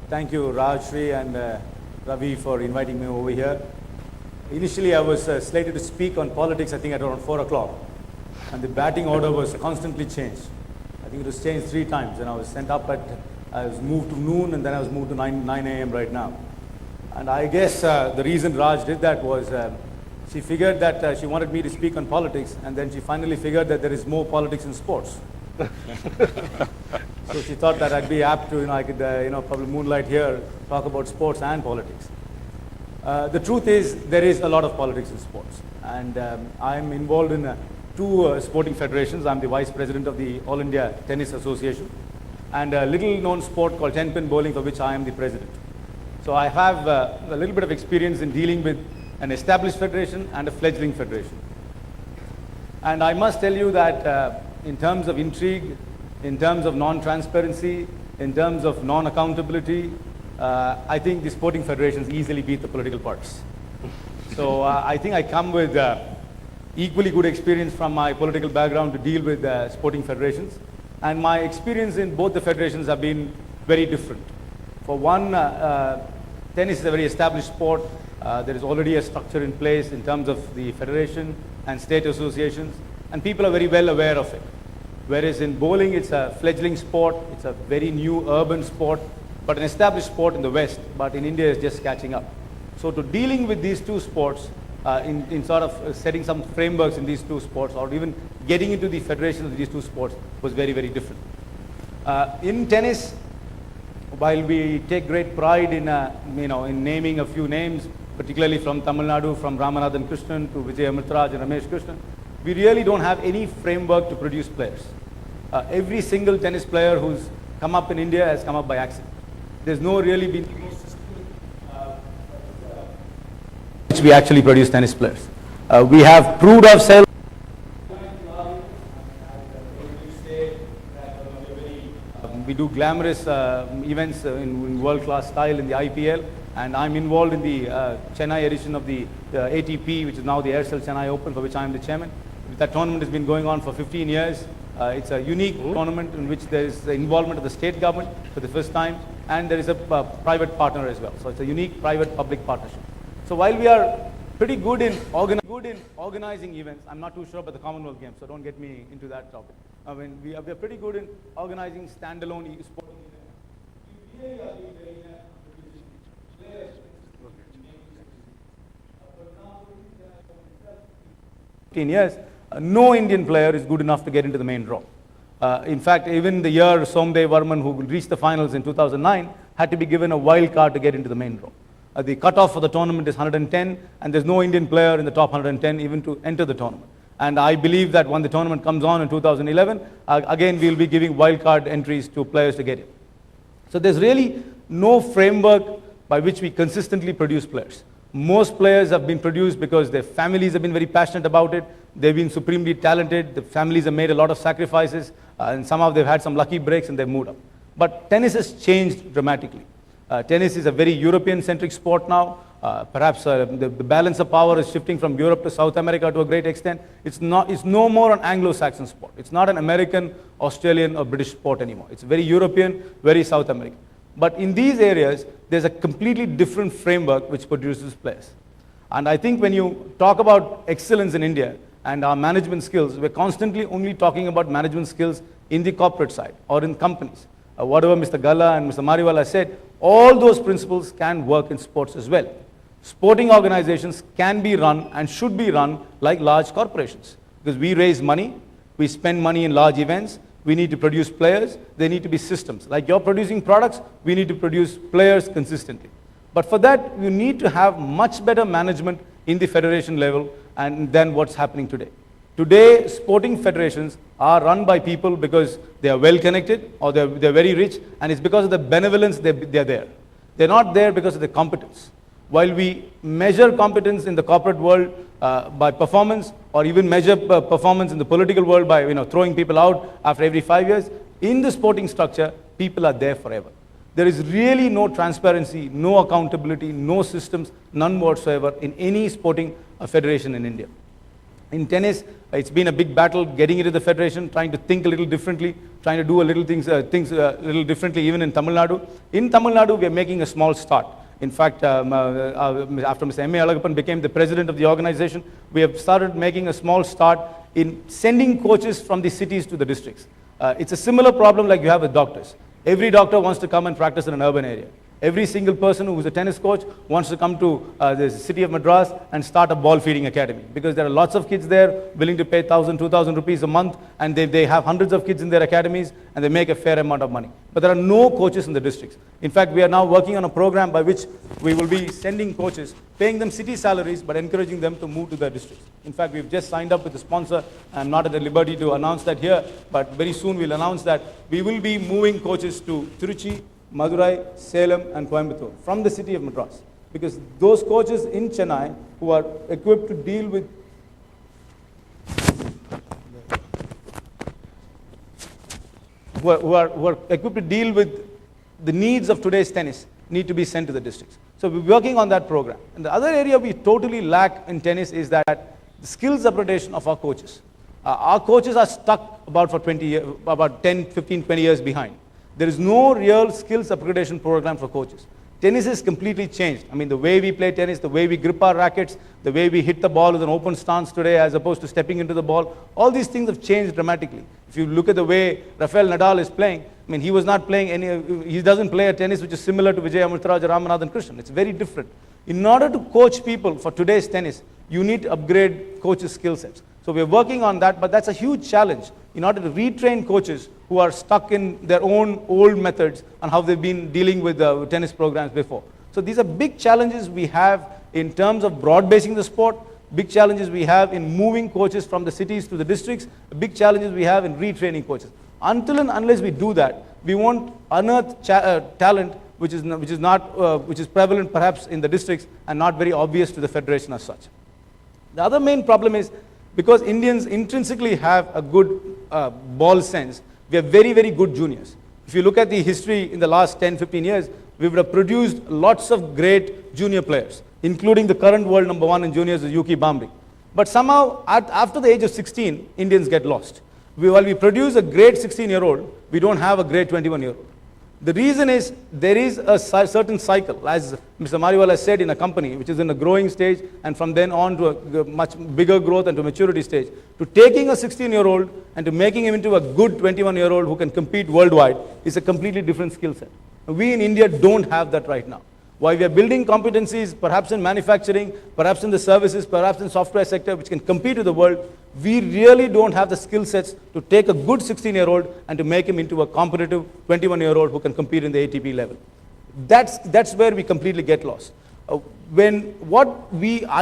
Thank you, Rajshri and Ravi, for inviting me over here. Initially, I was slated to speak on politics, I think at around 4 o'clock. And the batting order was constantly changed. I think it was changed 3 times. And I was sent up I was moved to noon, and then I was moved to 9 a.m. right now. And I guess the reason Raj did that was she figured that she wanted me to speak on politics, and then she finally figured that there is more politics in sports. So she thought that I'd be apt to, I could, probably moonlight here, talk about sports and politics. The truth is, there is a lot of politics in sports. And I'm involved in 2 sporting federations. I'm the vice president of the All India Tennis Association, and a little known sport called 10-pin bowling, for which I am the president. So I have a little bit of experience in dealing with an established federation and a fledgling federation. And I must tell you that in terms of intrigue, in terms of non-transparency, in terms of non-accountability, I think the sporting federations easily beat the political parties. So I think I come with equally good experience from my political background to deal with sporting federations. And my experience in both the federations have been very different. For one, tennis is a very established sport. There is already a structure in place in terms of the federation and state associations, and people are very well aware of it. Whereas in bowling, it's a fledgling sport, it's a very new urban sport, but an established sport in the West, but in India is just catching up. So to dealing with these 2 sports, in sort of setting some frameworks in these 2 sports, or even getting into the federations of these 2 sports, was very, very different. In tennis, while we take great pride in, in naming a few names, particularly from Tamil Nadu, from Ramanathan Krishnan to Vijay Amritraj and Ramesh Krishnan, we really don't have any framework to produce players. Every single tennis player who's come up in India has come up by accident. There's no really been which we actually produce tennis players. We have proved ourselves. We do glamorous events in world-class style in the IPL, and I'm involved in the Chennai edition of the ATP, which is now the Aircel Chennai Open, for which I'm the chairman. That tournament has been going on for 15 years. It's a unique tournament in which there is the involvement of the state government for the first time, and there is a private partner as well. So it's a unique private-public partnership. So while we are pretty good in organizing events, I'm not too sure about the Commonwealth Games, so don't get me into that topic. I mean, we are pretty good in organizing standalone sporting events. We really are doing very well producing players. For example, 15 years, no Indian player is good enough to get into the main draw. In fact, even the year Somdev Varman, who reached the finals in 2009, had to be given a wild card to get into the main draw. The cutoff for the tournament is 110, and there's no Indian player in the top 110 even to enter the tournament. And I believe that when the tournament comes on in 2011, again we'll be giving wild card entries to players to get in. So there's really no framework by which we consistently produce players. Most players have been produced because their families have been very passionate about it. They've been supremely talented. The families have made a lot of sacrifices, and somehow they've had some lucky breaks and they've moved up. But tennis has changed dramatically. Tennis is a very European-centric sport now. Perhaps the balance of power is shifting from Europe to South America to a great extent. It's no more an Anglo-Saxon sport. It's not an American, Australian, or British sport anymore. It's very European, very South American. But in these areas, there's a completely different framework which produces players. And I think when you talk about excellence in India and our management skills, we're constantly only talking about management skills in the corporate side or in companies. Whatever Mr. Galla and Mr. Mariwala said, all those principles can work in sports as well. Sporting organizations can be run and should be run like large corporations, because we raise money, we spend money in large events, we need to produce players, there need to be systems. Like you're producing products, we need to produce players consistently. But for that, you need to have much better management in the federation level than what's happening today. Today, sporting federations are run by people because they are well connected or they're very rich, and it's because of the benevolence they're there. They're not there because of the competence. While we measure competence in the corporate world by performance, or even measure performance in the political world by throwing people out after every 5 years, in the sporting structure, people are there forever. There is really no transparency, no accountability, no systems, none whatsoever in any sporting federation in India. In tennis, it's been a big battle getting into the federation, trying to think a little differently, trying to do a little things a little differently even in Tamil Nadu. In Tamil Nadu, we are making a small start. In fact, after Mr. M.A. Alagappan became the president of the organization, we have started making a small start in sending coaches from the cities to the districts. It's a similar problem like you have with doctors. Every doctor wants to come and practice in an urban area. Every single person who is a tennis coach wants to come to the city of Madras and start a ball feeding academy, because there are lots of kids there willing to pay 1,000, 2,000 rupees a month, and they have hundreds of kids in their academies, and they make a fair amount of money. But there are no coaches in the districts. In fact, we are now working on a program by which we will be sending coaches, paying them city salaries, but encouraging them to move to their districts. In fact, we've just signed up with a sponsor. I'm not at the liberty to announce that here, but very soon we'll announce that we will be moving coaches to Tiruchi, Madurai, Salem, and Coimbatore from the city of Madras, because those coaches in Chennai who are equipped to deal with who are equipped to deal with the needs of today's tennis need to be sent to the districts. So we're working on that program. And the other area we totally lack in tennis is that the skills upgradation of our coaches. Our coaches are stuck about for 20 years, about 10, 15, 20 years behind. There is no real skills upgradation program for coaches. Tennis is completely changed. I mean, the way we play tennis, the way we grip our rackets, the way we hit the ball with an open stance today as opposed to stepping into the ball, all these things have changed dramatically. If you look at the way Rafael Nadal is playing, I mean, he was not playing he doesn't play a tennis which is similar to Vijay Amritraj or Ramanathan Krishnan. It's very different. In order to coach people for today's tennis, you need to upgrade coaches' skill sets. So we're working on that, but that's a huge challenge in order to retrain coaches who are stuck in their own old methods and how they've been dealing with tennis programs before. So these are big challenges we have in terms of broad-basing the sport, big challenges we have in moving coaches from the cities to the districts, big challenges we have in retraining coaches. Until and unless we do that, we won't unearth talent which is prevalent perhaps in the districts and not very obvious to the federation as such. The other main problem is, because Indians intrinsically have a good ball sense, we are very, very good juniors. If you look at the history in the last 10, 15 years, we would have produced lots of great junior players, including the current world number one in juniors, Yuki Bamri. But somehow, after the age of 16, Indians get lost. While we produce a great 16-year-old, we don't have a great 21-year-old. The reason is there is a certain cycle, as Mr. Mariwal has said, in a company which is in a growing stage, and from then on to a much bigger growth and to maturity stage, to taking a 16-year-old and to making him into a good 21-year-old who can compete worldwide is a completely different skill set. We in India don't have that right now. While we are building competencies, perhaps in manufacturing, perhaps in the services, perhaps in software sector, which can compete with the world, we really don't have the skill sets to take a good 16-year-old and to make him into a competitive 21-year-old who can compete in the ATP level. That's where we completely get lost. I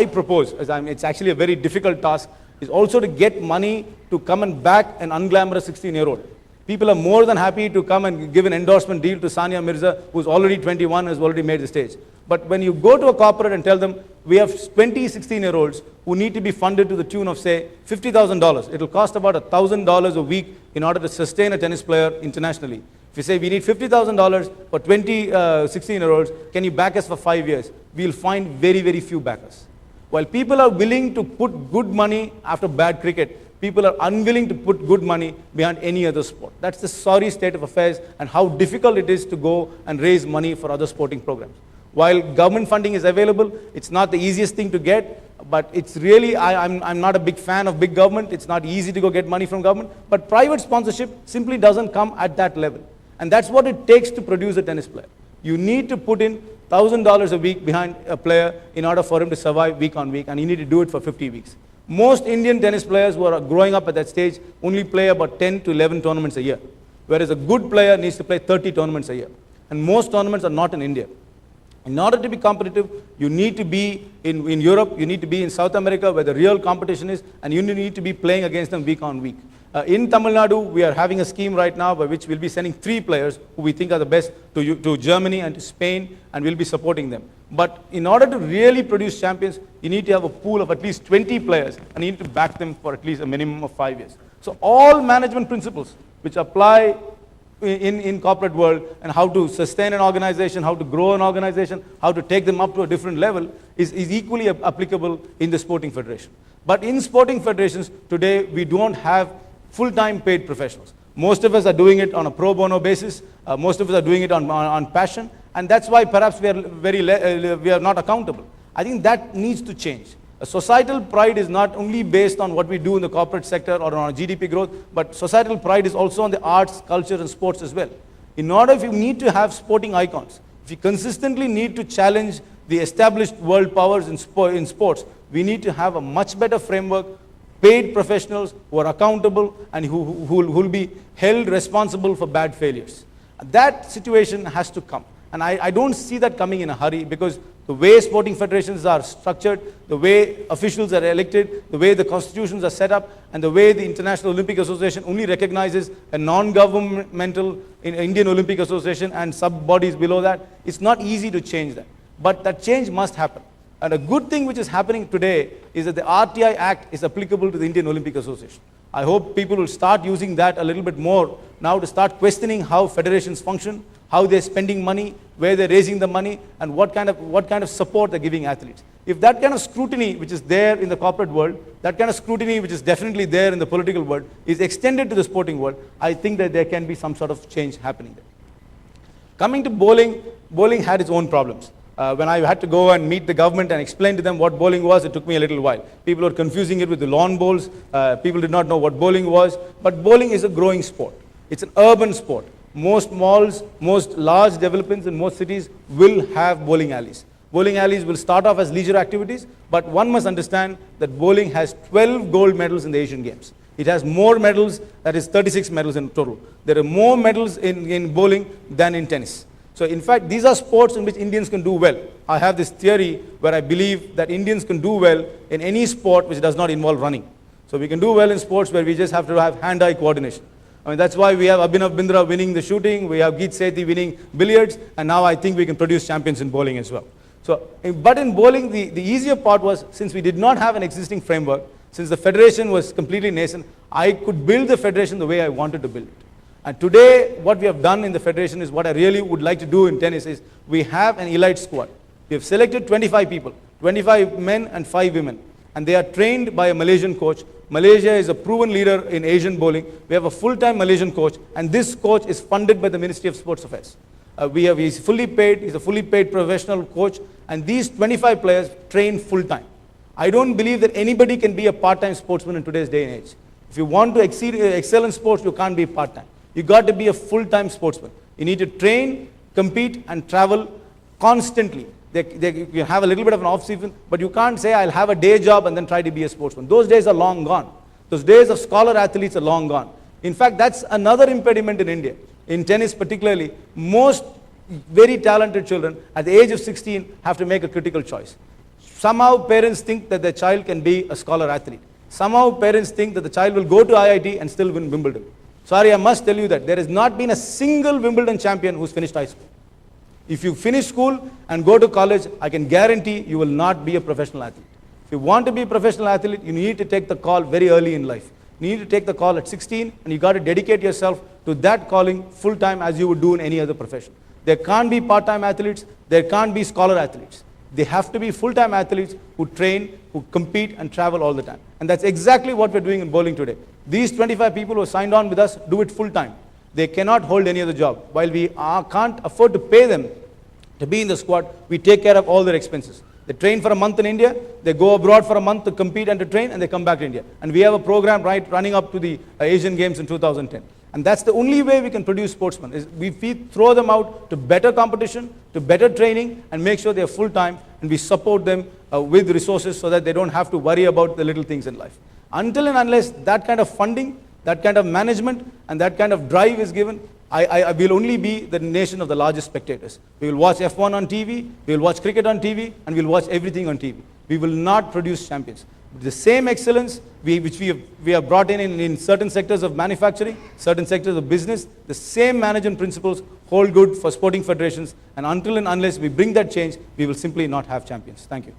propose, it's actually a very difficult task, is also to get money to come and back an unglamorous 16-year-old. People are more than happy to come and give an endorsement deal to Sania Mirza, who's already 21 and has already made the stage. But when you go to a corporate and tell them, we have 20 16-year-olds who need to be funded to the tune of, say, $50,000. It'll cost about $1,000 a week in order to sustain a tennis player internationally. If you say, we need $50,000 for 20 16-year-olds, can you back us for 5 years? We'll find very, very few backers. While people are willing to put good money after bad cricket, people are unwilling to put good money behind any other sport. That's the sorry state of affairs and how difficult it is to go and raise money for other sporting programs. While government funding is available, it's not the easiest thing to get, but it's really, I'm not a big fan of big government. It's not easy to go get money from government, but private sponsorship simply doesn't come at that level. And that's what it takes to produce a tennis player. You need to put in $1,000 a week behind a player in order for him to survive week on week, and you need to do it for 50 weeks. Most Indian tennis players who are growing up at that stage only play about 10 to 11 tournaments a year, whereas a good player needs to play 30 tournaments a year. And most tournaments are not in India. In order to be competitive, you need to be in Europe, you need to be in South America where the real competition is, and you need to be playing against them week on week. In Tamil Nadu, we are having a scheme right now by which we'll be sending 3 players who we think are the best to Germany and to Spain, and we'll be supporting them. But in order to really produce champions, you need to have a pool of at least 20 players, and you need to back them for at least a minimum of 5 years. So all management principles which apply in corporate world, and how to sustain an organization, how to grow an organization, how to take them up to a different level is equally applicable in the sporting federation. But in sporting federations, today we don't have full-time paid professionals. Most of us are doing it on a pro bono basis. Most of us are doing it on passion. And that's why perhaps we are not accountable. I think that needs to change. A societal pride is not only based on what we do in the corporate sector or on GDP growth, but societal pride is also on the arts, culture, and sports as well. In order, if you need to have sporting icons, if you consistently need to challenge the established world powers in sports, we need to have a much better framework, paid professionals who are accountable and who will be held responsible for bad failures. That situation has to come. And I don't see that coming in a hurry, because the way sporting federations are structured, the way officials are elected, the way the constitutions are set up, and the way the International Olympic Association only recognizes a non-governmental Indian Olympic Association and sub-bodies below that, it's not easy to change that. But that change must happen. And a good thing which is happening today is that the RTI Act is applicable to the Indian Olympic Association. I hope people will start using that a little bit more now to start questioning how federations function, how they're spending money, where they're raising the money, and what kind of support they're giving athletes. If that kind of scrutiny which is there in the corporate world, that kind of scrutiny which is definitely there in the political world, is extended to the sporting world, I think that there can be some sort of change happening there. Coming to bowling, bowling had its own problems. When I had to go and meet the government and explain to them what bowling was, it took me a little while. People were confusing it with the lawn bowls. People did not know what bowling was. But bowling is a growing sport. It's an urban sport. Most malls, most large developments in most cities will have bowling alleys. Bowling alleys will start off as leisure activities, but one must understand that bowling has 12 gold medals in the Asian Games. It has more medals, that is 36 medals in total. There are more medals in bowling than in tennis. So in fact, these are sports in which Indians can do well. I have this theory where I believe that Indians can do well in any sport which does not involve running. So we can do well in sports where we just have to have hand-eye coordination. I mean, that's why we have Abhinav Bindra winning the shooting, we have Geet Sethi winning billiards, and now I think we can produce champions in bowling as well. So, but in bowling, the easier part was, since we did not have an existing framework, since the federation was completely nascent, I could build the federation the way I wanted to build it. And today, what we have done in the federation is what I really would like to do in tennis is, we have an elite squad. We have selected 25 people, 25 men and 5 women. And they are trained by a Malaysian coach. Malaysia is a proven leader in Asian bowling. We have a full-time Malaysian coach, and this coach is funded by the Ministry of Sports Affairs. He's fully paid, he's a fully paid professional coach, and these 25 players train full-time. I don't believe that anybody can be a part-time sportsman in today's day and age. If you want to excel in sports, you can't be part-time. You got to be a full-time sportsman. You need to train, compete, and travel constantly. You have a little bit of an off-season, but you can't say, I'll have a day job and then try to be a sportsman. Those days are long gone. Those days of scholar athletes are long gone. In fact, that's another impediment in India. In tennis particularly, most very talented children at the age of 16 have to make a critical choice. Somehow parents think that their child can be a scholar athlete. Somehow parents think that the child will go to IIT and still win Wimbledon. Sorry, I must tell you that there has not been a single Wimbledon champion who's finished high school. If you finish school and go to college, I can guarantee you will not be a professional athlete. If you want to be a professional athlete, you need to take the call very early in life. You need to take the call at 16, and you got to dedicate yourself to that calling full time as you would do in any other profession. There can't be part-time athletes, there can't be scholar athletes. They have to be full-time athletes who train, who compete and travel all the time. And that's exactly what we're doing in bowling today. These 25 people who signed on with us do it full-time. They cannot hold any other job. While we can't afford to pay them to be in the squad, we take care of all their expenses. They train for a month in India, they go abroad for a month to compete and to train, and they come back to India. And we have a program running up to the Asian Games in 2010. And that's the only way we can produce sportsmen, is we throw them out to better competition, to better training, and make sure they're full-time, and we support them with resources so that they don't have to worry about the little things in life. Until and unless that kind of funding, that kind of management, and that kind of drive is given, I will only be the nation of the largest spectators. We will watch F1 on TV, we will watch cricket on TV, and we will watch everything on TV. We will not produce champions. The same excellence which we have brought in certain sectors of manufacturing, certain sectors of business, the same management principles hold good for sporting federations, and until and unless we bring that change, we will simply not have champions. Thank you.